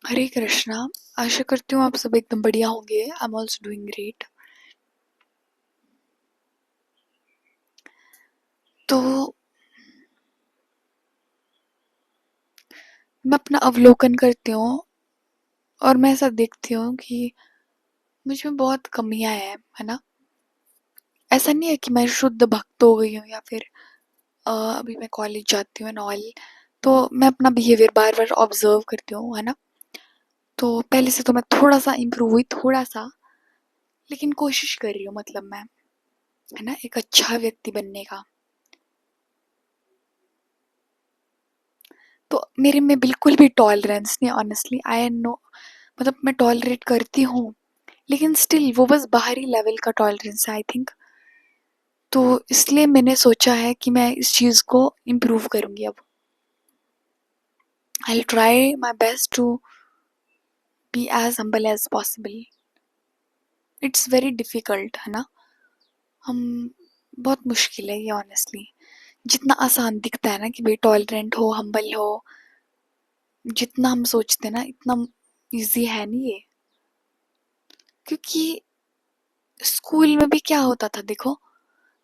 हरे कृष्णा। आशा करती हूँ आप सब एकदम बढ़िया होंगे। I am also doing great. तो मैं अपना अवलोकन करती हूँ और मैं ऐसा देखती हूँ कि मुझ में बहुत कमियां हैं, है ना। ऐसा नहीं है कि मैं शुद्ध भक्त हो गई हूँ या फिर अभी मैं कॉलेज जाती हूँ एंड ऑल। तो मैं अपना बिहेवियर बार बार ऑब्जर्व करती हूँ, है ना। तो पहले से तो मैं थोड़ा सा इम्प्रूव हुई, थोड़ा सा, लेकिन कोशिश कर रही हूँ, मतलब मैं, है ना, एक अच्छा व्यक्ति बनने का। तो मेरे में बिल्कुल भी टॉलरेंस नहीं, ऑनेस्टली आई नो। मतलब मैं टॉलरेट करती हूँ, लेकिन स्टिल वो बस बाहरी लेवल का टॉलरेंस है, आई थिंक। तो इसलिए मैंने सोचा है कि मैं इस चीज़ को इम्प्रूव करूँगी अब। I will try my best to be as humble as possible. It's very difficult, है ना। हम, बहुत मुश्किल है ये, ऑनेस्टली। जितना आसान दिखता है ना कि भाई टॉलरेंट हो, हम्बल हो, जितना हम सोचते हैं ना इतना इजी है नहीं ये। क्योंकि स्कूल में भी क्या होता था, देखो,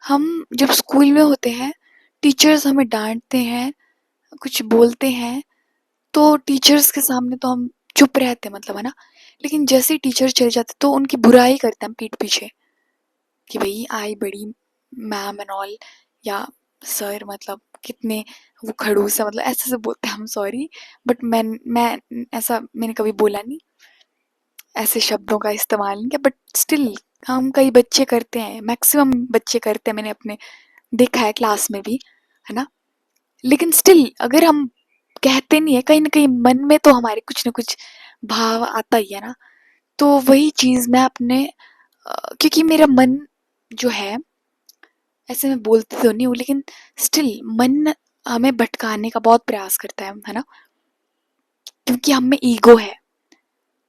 हम जब स्कूल में होते हैं, टीचर्स हमें डांटते हैं, कुछ बोलते हैं, तो टीचर्स के सामने तो हम चुप रहते हैं, मतलब, है ना। लेकिन जैसे ही टीचर चले जाते तो उनकी बुराई करते हैं हम पीठ पीछे कि भाई आई बड़ी मैम एंड ऑल, या सर, मतलब कितने वो खड़ूस है, मतलब ऐसे से बोलते हैं हम। सॉरी, बट मैं ऐसा मैंने कभी बोला नहीं, ऐसे शब्दों का इस्तेमाल नहीं किया, बट स्टिल हम कई बच्चे करते हैं, मैक्सिमम बच्चे करते हैं, मैंने अपने देखा है क्लास में भी, है ना। लेकिन स्टिल अगर हम कहते नहीं है, कहीं ना कहीं मन में तो हमारे कुछ ना कुछ भाव आता ही है ना। तो वही चीज मैं अपने क्योंकि मेरा मन जो है, ऐसे मैं बोलती तो नहीं हूँ, लेकिन स्टिल मन हमें भटकाने का बहुत प्रयास करता है ना। क्योंकि हम में ईगो है,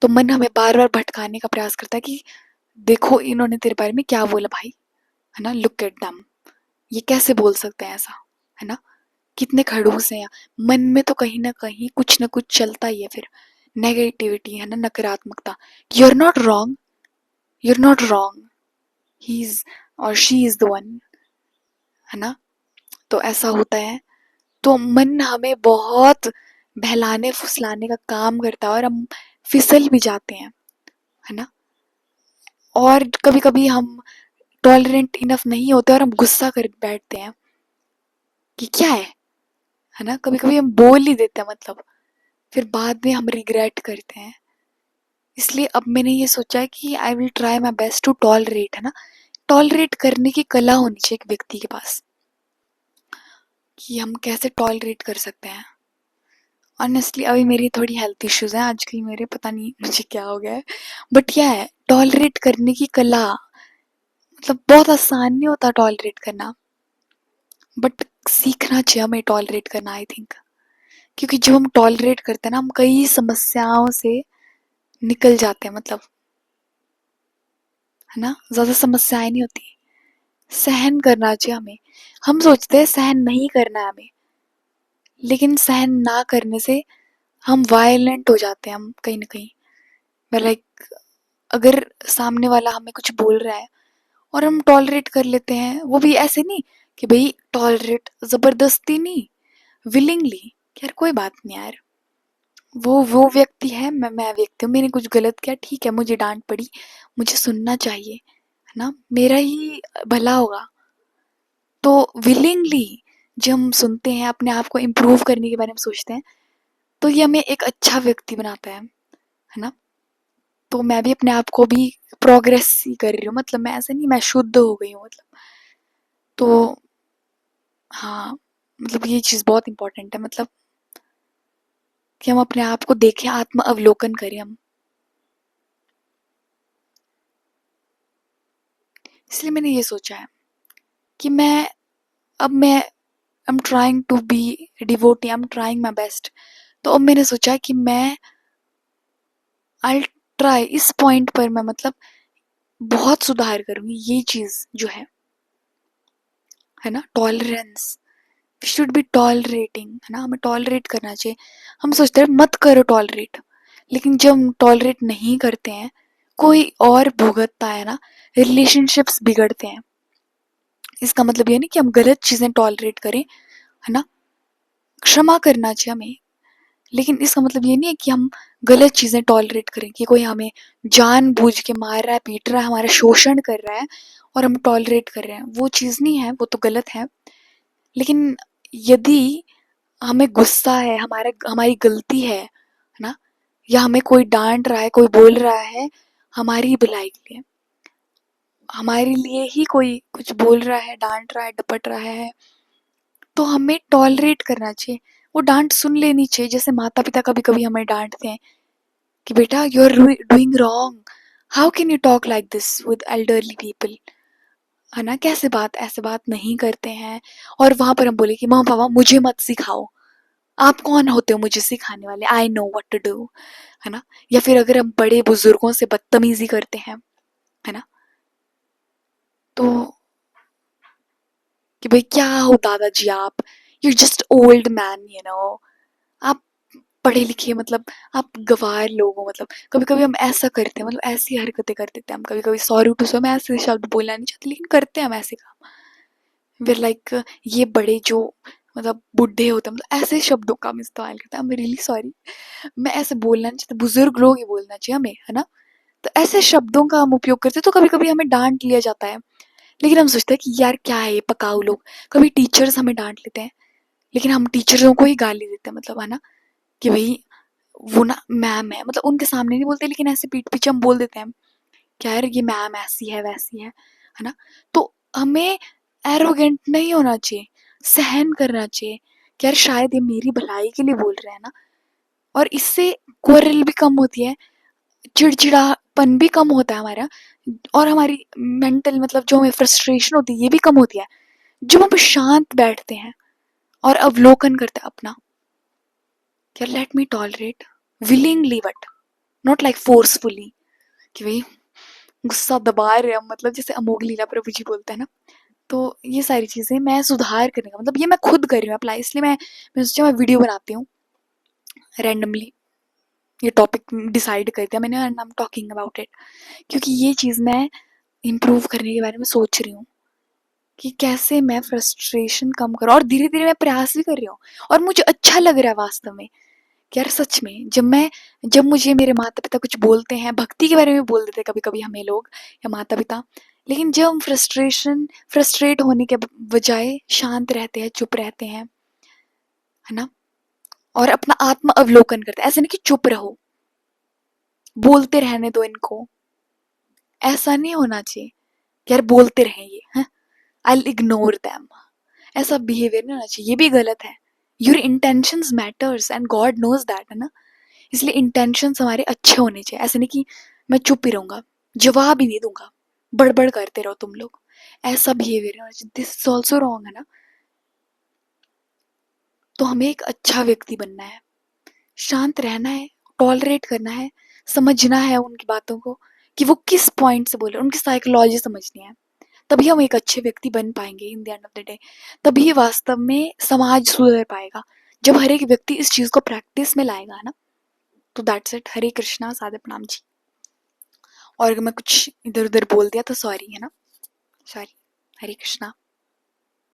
तो मन हमें बार बार भटकाने का प्रयास करता है कि देखो इन्होंने तेरे बारे में क्या बोला भाई, है ना, लुक एट दम, ये कैसे बोल सकते हैं ऐसा, है ना, कितने खड़ूस हैं। मन में तो कहीं ना कुछ चलता ही है फिर। नेगेटिविटी, है ना, नकारात्मकता। You are not wrong, you are not wrong, he is और शी इज द वन, है ना। तो ऐसा होता है। तो मन हमें बहुत बहलाने फुसलाने का काम करता है और हम फिसल भी जाते हैं, है ना। और कभी कभी हम टॉलरेंट इनफ नहीं होते और हम गुस्सा कर बैठते हैं कि क्या है ना। कभी कभी हम बोल ही देते हैं, मतलब फिर बाद में हम रिग्रेट करते हैं। इसलिए अब मैंने ये सोचा है कि I will try my best to tolerate, है ना। टॉलरेट करने की कला होनी चाहिए एक व्यक्ति के पास, कि हम कैसे टॉलरेट कर सकते हैं। ऑनेस्टली अभी मेरी थोड़ी हेल्थ इश्यूज हैं आजकल, मेरे पता नहीं मुझे क्या हो गया है। बट क्या है, टॉलरेट करने की कला, मतलब बहुत आसान नहीं होता टॉलरेट करना, बट सीखना चाहिए हमें टॉलरेट करना, आई थिंक। क्योंकि जब हम टॉलरेट करते हैं ना, हम कई समस्याओं से निकल जाते हैं, मतलब, है ना, ज्यादा समस्याएं नहीं होती। सहन करना चाहिए हमें। हम सोचते हैं सहन नहीं करना है हमें, लेकिन सहन ना करने से हम वायलेंट हो जाते हैं, हम कहीं ना कहीं। लाइक, अगर सामने वाला हमें कुछ बोल रहा है और हम टॉलरेट कर लेते हैं, वो भी ऐसे नहीं कि भाई टॉलरेट जबरदस्ती नहीं, विलिंगली, यार कोई बात नहीं यार, वो व्यक्ति है, मैं व्यक्ति हूँ, मैंने कुछ गलत किया, ठीक है, मुझे डांट पड़ी, मुझे सुनना चाहिए, है ना, मेरा ही भला होगा। तो विलिंगली जब हम सुनते हैं, अपने आप को इम्प्रूव करने के बारे में सोचते हैं, तो ये हमें एक अच्छा व्यक्ति बनाता है ना। तो मैं भी अपने आप को भी प्रोग्रेस ही कर रही हूँ, मतलब मैं ऐसे नहीं मैं शुद्ध हो गई हूँ, मतलब। तो हाँ, मतलब ये चीज़ बहुत इंपॉर्टेंट है, मतलब कि हम अपने आप को देखें, आत्म अवलोकन करें हम। इसलिए मैंने ये सोचा है कि मैं I am trying to be devotee, I am trying my best. तो अब मैंने सोचा है कि मैं आई ट्राई इस पॉइंट पर, मैं, मतलब, बहुत सुधार करूंगी, ये चीज जो है ना, tolerance. We should be tolerating, है ना, हमें टॉलरेट करना चाहिए। हम सोचते हैं मत करो टॉलरेट, लेकिन जब हम टॉलरेट नहीं करते हैं, कोई और भुगतता है ना, रिलेशनशिप्स बिगड़ते हैं। इसका मतलब ये नहीं कि हम गलत चीजें टॉलरेट करें, है ना, क्षमा करना चाहिए हमें, लेकिन इसका मतलब ये नहीं है कि हम गलत चीजें टॉलरेट करें, कि कोई हमें जानबूझ के मार रहा है, पीट रहा है, हमारा शोषण कर रहा है और हम टॉलरेट कर रहे हैं, वो चीज नहीं है, वो तो गलत है। लेकिन यदि हमें गुस्सा है, हमारी गलती है ना, या हमें कोई डांट रहा है, कोई बोल रहा है हमारी भलाई के लिए, हमारे लिए ही कोई कुछ बोल रहा है, डांट रहा है, डपट रहा है, तो हमें टॉलरेट करना चाहिए, वो डांट सुन लेनी चाहिए। जैसे माता पिता कभी कभी हमें डांटते हैं कि बेटा you are doing wrong, how can you talk like this with elderly people, है ना, कैसे बात, ऐसे बात नहीं करते हैं। और वहां पर हम बोले कि माँ पापा मुझे मत सिखाओ, आप कौन होते हो मुझे सिखाने वाले, I know what to do, है ना। या फिर अगर हम बड़े बुजुर्गों से बदतमीजी करते हैं, है ना, तो कि भाई क्या हो दादाजी आप, you just old man, you know, आप पढ़े लिखे, मतलब आप गवार लोग हो, मतलब कभी कभी हम ऐसा करते हैं, मतलब ऐसी हरकतें कर देते हैं हम कभी कभी, सॉरी टू सो, मैं ऐसे शब्द बोलना नहीं चाहती लेकिन करते हैं हम ऐसे काम। फिर लाइक ये बड़े जो मतलब बुढ़े होते हैं, मतलब ऐसे शब्दों का हम इस्तेमाल करते हैं, आई एम रियली सॉरी, मैं ऐसे बोलना नहीं चाहती, बुजुर्ग लोग ही बोलना चाहिए हमें, है ना। तो ऐसे शब्दों का हम उपयोग करते हैं, तो कभी कभी हमें डांट लिया जाता है, लेकिन हम सोचते हैं कि यार क्या है ये पकाऊ लोग। कभी टीचर्स हमें डांट लेते हैं, लेकिन हम टीचरों को ही गाली देते हैं, मतलब है ना, कि भाई वो ना मैम है, मतलब उनके सामने नहीं बोलते लेकिन ऐसे पीठ पीछे हम बोल देते हैं क्या यार ये मैम ऐसी है वैसी है ना। तो हमें एरोगेंट नहीं होना चाहिए, सहन करना चाहिए कि यार शायद ये मेरी भलाई के लिए बोल रहे हैं ना, और इससे क्वारल भी कम होती है, चिड़चिड़ापन भी कम होता है हमारा, और हमारी मेंटल मतलब जो हमें फ्रस्ट्रेशन होती है ये भी कम होती है, जब हम शांत बैठते हैं और अवलोकन करते हैं अपना, यार let me tolerate willingly but not like forcefully, कि भाई गुस्सा दबा रहे हैं हम, मतलब जैसे अमोघ लीला प्रभु जी बोलते हैं ना। तो ये सारी चीजें मैं सुधार करने का मतलब ये मैं खुद कर रही हूँ अप्लाई, इसलिए मैं सोचा मैं वीडियो बनाती हूँ रैंडमली, ये टॉपिक डिसाइड कर दिया मैंने and I am talking about it, क्योंकि ये चीज़ मैं इम्प्रूव करने के बारे में सोच रही हूँ कि कैसे मैं फ्रस्ट्रेशन कम करूँ, और धीरे धीरे मैं प्रयास भी कर रही हूँ, और मुझे अच्छा लग रहा है वास्तव में कि यार सच में जब मुझे मेरे माता पिता कुछ बोलते हैं, भक्ति के बारे में बोल देते हैं कभी कभी हमें लोग या माता पिता, लेकिन जब हम फ्रस्ट्रेट होने के बजाय शांत रहते हैं, चुप रहते हैं, है ना, और अपना आत्म अवलोकन करते हैं, ऐसे नहीं कि चुप रहो, बोलते रहने दो इनको, ऐसा नहीं होना चाहिए कि यार बोलते रहें ये, आई इग्नोर दैम, ऐसा बिहेवियर नहीं होना चाहिए, ये भी गलत है। Your intentions matters and God knows that, है ना। इसलिए इंटेंशंस हमारे अच्छे होने चाहिए, ऐसे नहीं कि मैं चुप ही रहूंगा, जवाब ही नहीं दूंगा, बड़बड़ करते रहो तुम लोग, ऐसा बिहेवियर नहीं होना चाहिए, दिस इज ऑल्सो रॉन्ग, है ना। तो हमें एक अच्छा व्यक्ति बनना है, शांत रहना है, टॉलरेट करना है, समझना है उनकी बातों को कि वो किस पॉइंट से बोल रहे हैं, उनकी साइकोलॉजी समझनी है, तभी हम एक अच्छे व्यक्ति बन पाएंगे in the end of the day, तभी वास्तव में समाज सुधर पाएगा, जब हर एक व्यक्ति इस चीज को प्रैक्टिस में लाएगा, है ना। तो दैट्स इट, हरे कृष्णा, सादे प्रणाम जी। और अगर मैं कुछ इधर उधर बोल दिया तो सॉरी, है ना, सॉरी, हरे कृष्णा।